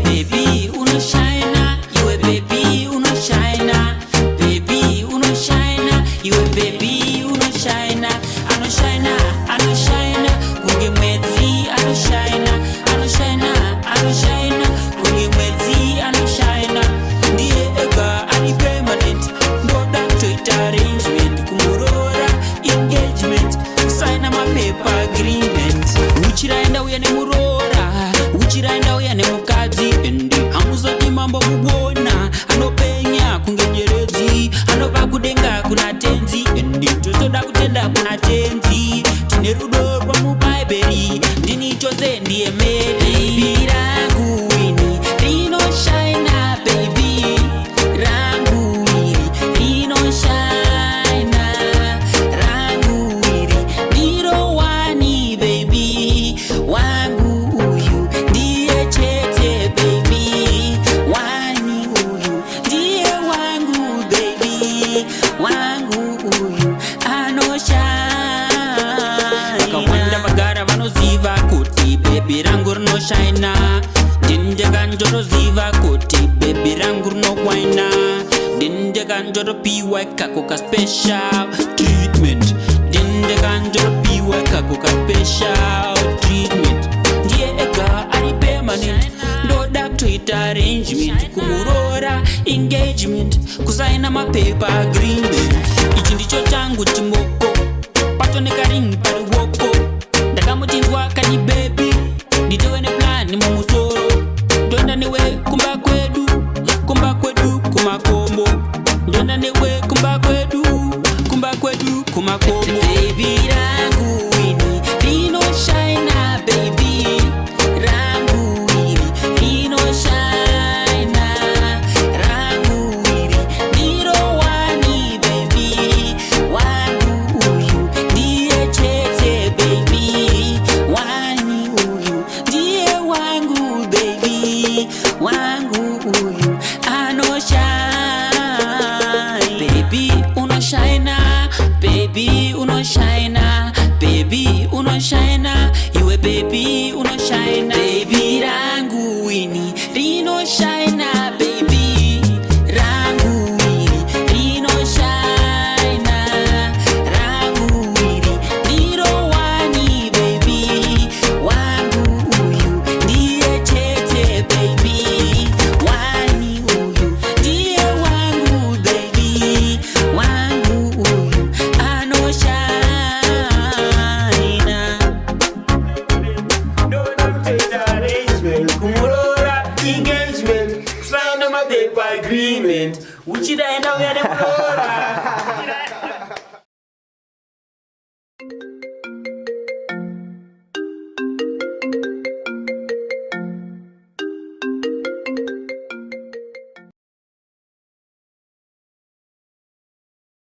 Baby, uno shina, you baby, uno shina. Baby, uno shina, you baby, uno shina. Ano shina, ano shina, kunge mwezi, ano shina, ano shina, ano shina, kunge mwezi, ano shina. Ndiye ega, ani permanent, no that to arrangement, kumurora, engagement, sign my paper agreement. Uchiraenda uya nemurora, uchiraenda uya nemukadzi, endi hamuzoti mambo kubona, anopenya kunge nyeredzi, anobva kudenga kuna tenzi, endi totoda kutenda kuna tenzi, tine rudo rwamubhaibheri, ndini chose ndiye Mary. Baby rangu ini rinoshina, baby rangu iri rinoshina, rangu iri ndirowani, baby wangu uyu ndiye chete, baby wani uyu ndiye wangu, baby wangu uyu anoshina. Vakawanda vagara vanoziva kuti baby rangu rinoshina, ndinjeka njoroziva kuti baby rangu rinowaina, ndinjeka njoropiwa kako ka special treatment, ndinjeka njoropiwa kako ka special treatment. Ndiye ega ari permanent, ndoda kutoita arrangement, kumurora engagement, kusaina mapepa agreement. Ichi ndicho changu chimboko, patoneka ring paruoko, ndakamutindwa kani baby, nditewe ne plan mumusoro, ndonda newe kumba kwedu, kumba kwedu kumakombo, ndonda newe kumba kwedu, kumba kwedu kumakombo. Baby rangu ini rinoshina, baby rangu iri rinoshina, rangu iri ndirowani, baby wangu uyu ndiye chete, baby wani uyu ndiye wangu, baby wangu uyu anoshine. Baby unoshina, baby unoshina, baby unoshina, iwe baby unoshina. Baby rangu ini rinoshina, baby rangu iri rinoshina, rangu iri ndirowani, baby wangu uyu ndiye chete, baby wani uyu ndiye wangu, baby wangu uyu anoshina. Kumurora engagement, sign my paper agreement, uchiraenda uya nemurora.